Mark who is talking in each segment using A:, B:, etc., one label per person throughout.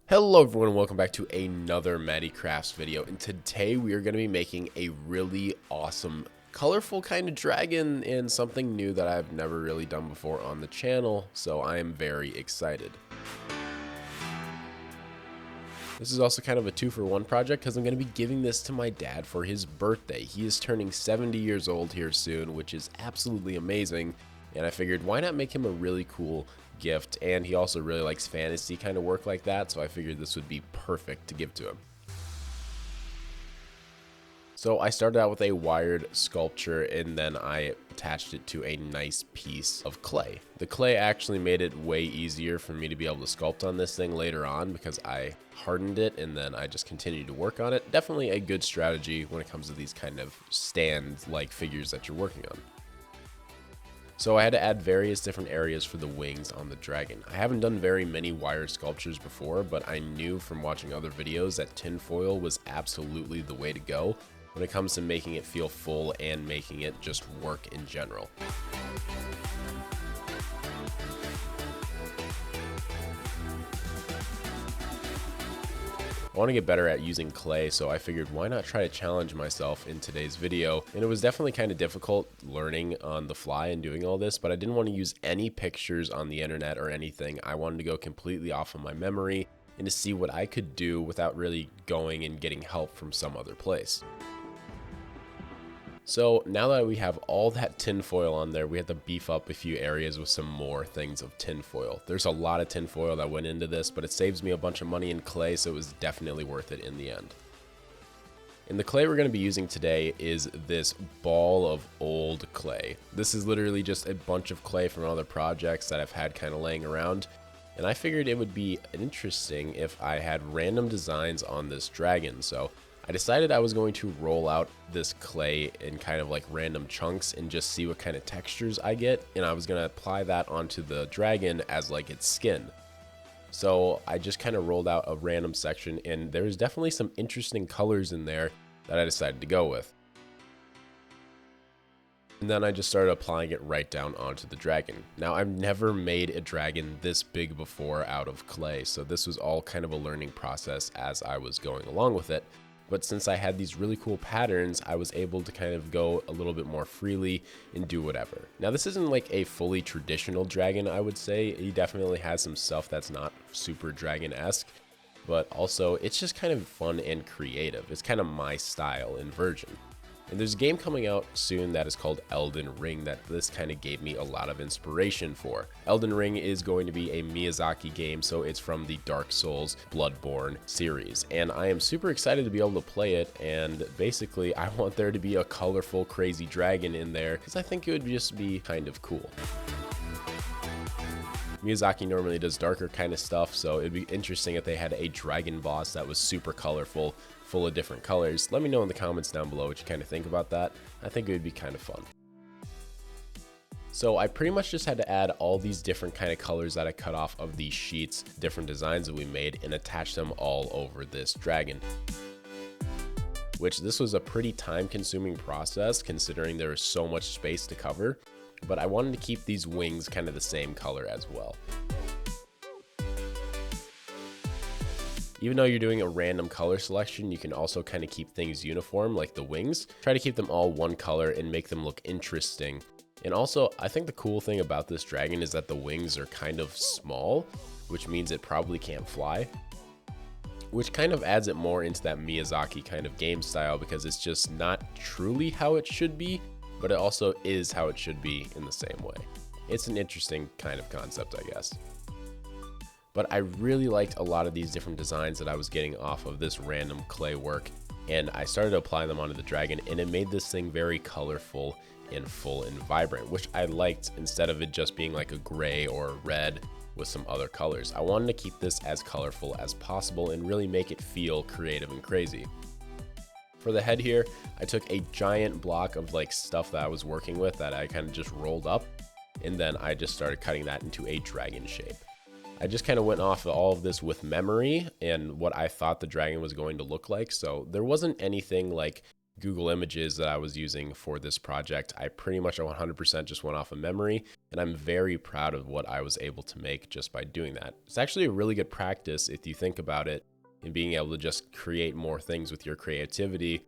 A: Hello everyone and welcome back to another Matty Crafts video, and today we are going to be making a really awesome colorful kind of dragon and something new that I've never really done before on the channel, so I am very excited. This is also kind of a 2-for-1 project because I'm going to be giving this to my dad for his birthday. He is turning 70 years old here soon, which is absolutely amazing, and I figured why not make him a really cool gift, and he also really likes fantasy kind of work like that, so I figured this would be perfect to give to him. So I started out with a wired sculpture and then I attached it to a nice piece of clay. The clay actually made it way easier for me to be able to sculpt on this thing later on because I hardened it and then I just continued to work on it. Definitely a good strategy when it comes to these kind of stand-like figures that you're working on. So I had to add various different areas for the wings on the dragon. I haven't done very many wire sculptures before, but I knew from watching other videos that tinfoil was absolutely the way to go when it comes to making it feel full and making it just work in general. I want to get better at using clay, so I figured why not try to challenge myself in today's video. And it was definitely kind of difficult learning on the fly and doing all this, but I didn't want to use any pictures on the internet or anything. I wanted to go completely off of my memory and to see what I could do without really going and getting help from some other place. So now that we have all that tinfoil on there, we had to beef up a few areas with some more things of tinfoil. There's a lot of tinfoil that went into this, but it saves me a bunch of money in clay, so it was definitely worth it in the end. And the clay we're going to be using today is this ball of old clay. This is literally just a bunch of clay from other projects that I've had kind of laying around. And I figured it would be interesting if I had random designs on this dragon. So I decided I was going to roll out this clay in kind of like random chunks and just see what kind of textures I get, and I was going to apply that onto the dragon as like its skin. So I just kind of rolled out a random section, and there's definitely some interesting colors in there that I decided to go with. And then I just started applying it right down onto the dragon. Now, I've never made a dragon this big before out of clay, so this was all kind of a learning process as I was going along with it. But since I had these really cool patterns, I was able to kind of go a little bit more freely and do whatever. Now, this isn't like a fully traditional dragon, I would say. He definitely has some stuff that's not super dragon-esque, but also it's just kind of fun and creative. It's kind of my style and version. And there's a game coming out soon that is called Elden Ring that this kind of gave me a lot of inspiration for. Elden Ring is going to be a Miyazaki game, so it's from the Dark Souls Bloodborne series. And I am super excited to be able to play it, and basically I want there to be a colorful, crazy dragon in there because I think it would just be kind of cool. Miyazaki normally does darker kind of stuff, so it'd be interesting if they had a dragon boss that was super colorful, full of different colors. Let me know in the comments down below what you kind of think about that. I think it would be kind of fun. So I pretty much just had to add all these different kind of colors that I cut off of these sheets, different designs that we made, and attach them all over this dragon. Which this was a pretty time-consuming process considering there was so much space to cover. But I wanted to keep these wings kind of the same color as well. Even though you're doing a random color selection, you can also kind of keep things uniform, like the wings. Try to keep them all one color and make them look interesting. And also, I think the cool thing about this dragon is that the wings are kind of small, which means it probably can't fly. Which kind of adds it more into that Miyazaki kind of game style because it's just not truly how it should be, but it also is how it should be in the same way. It's an interesting kind of concept, I guess. But I really liked a lot of these different designs that I was getting off of this random clay work, and I started to apply them onto the dragon, and it made this thing very colorful and full and vibrant, which I liked instead of it just being like a gray or a red with some other colors. I wanted to keep this as colorful as possible and really make it feel creative and crazy. For the head here, I took a giant block of like stuff that I was working with that I kind of just rolled up, and then I just started cutting that into a dragon shape. I just kind of went off of all of this with memory and what I thought the dragon was going to look like, so there wasn't anything like Google Images that I was using for this project, I pretty much 100% just went off of memory, and I'm very proud of what I was able to make just by doing that. It's actually a really good practice if you think about it, in being able to just create more things with your creativity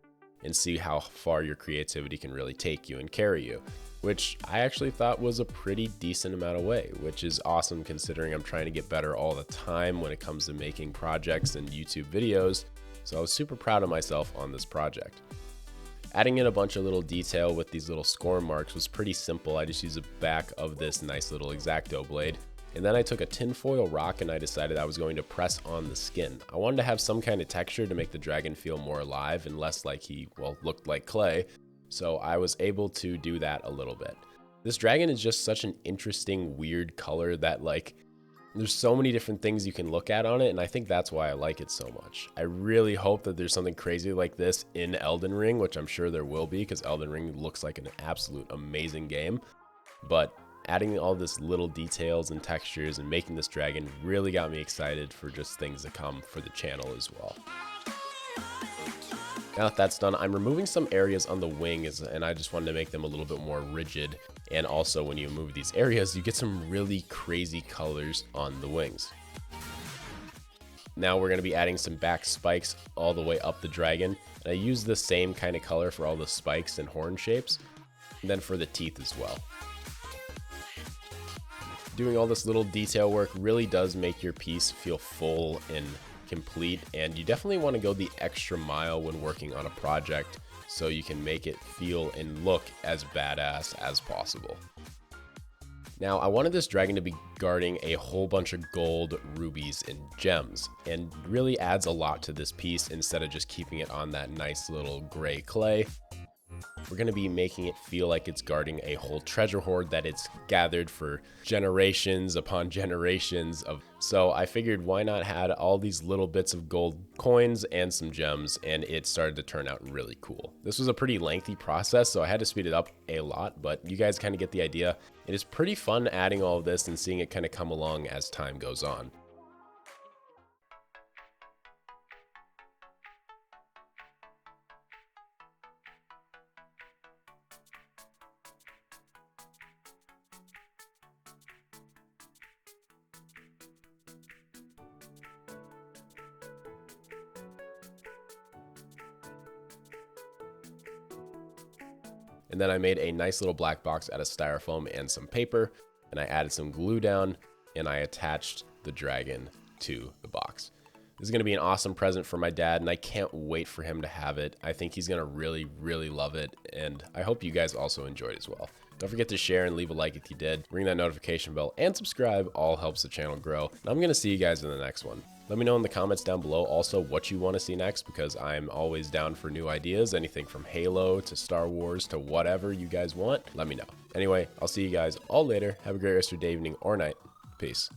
A: and see how far your creativity can really take you and carry you, which I actually thought was a pretty decent amount of way, which is awesome considering I'm trying to get better all the time when it comes to making projects and YouTube videos. So I was super proud of myself on this project. Adding in a bunch of little detail with these little score marks was pretty simple. I just used the back of this nice little X-Acto blade. And then I took a tinfoil rock and I decided I was going to press on the skin. I wanted to have some kind of texture to make the dragon feel more alive and less like he, well, looked like clay. So I was able to do that a little bit. This dragon is just such an interesting, weird color that like, there's so many different things you can look at on it, and I think that's why I like it so much. I really hope that there's something crazy like this in Elden Ring, which I'm sure there will be because Elden Ring looks like an absolute amazing game. But adding all this little details and textures and making this dragon really got me excited for just things to come for the channel as well. Now that that's done, I'm removing some areas on the wings, and I just wanted to make them a little bit more rigid. And also when you move these areas, you get some really crazy colors on the wings. Now we're going to be adding some back spikes all the way up the dragon. And I use the same kind of color for all the spikes and horn shapes, and then for the teeth as well. Doing all this little detail work really does make your piece feel full and complete, and you definitely want to go the extra mile when working on a project so you can make it feel and look as badass as possible. Now, I wanted this dragon to be guarding a whole bunch of gold, rubies, and gems, and really adds a lot to this piece instead of just keeping it on that nice little gray clay. We're going to be making it feel like it's guarding a whole treasure hoard that it's gathered for generations upon generations of. So I figured why not add all these little bits of gold coins and some gems, and it started to turn out really cool. This was a pretty lengthy process, so I had to speed it up a lot, but you guys kind of get the idea. It is pretty fun adding all of this and seeing it kind of come along as time goes on. And then I made a nice little black box out of styrofoam and some paper, and I added some glue down, and I attached the dragon to the box. This is going to be an awesome present for my dad, and I can't wait for him to have it. I think he's going to really, really love it, and I hope you guys also enjoyed as well. Don't forget to share and leave a like if you did. Ring that notification bell and subscribe. All helps the channel grow. And I'm going to see you guys in the next one. Let me know in the comments down below also what you want to see next, because I'm always down for new ideas. Anything from Halo to Star Wars to whatever you guys want, let me know. Anyway, I'll see you guys all later. Have a great rest of your day, evening, or night. Peace.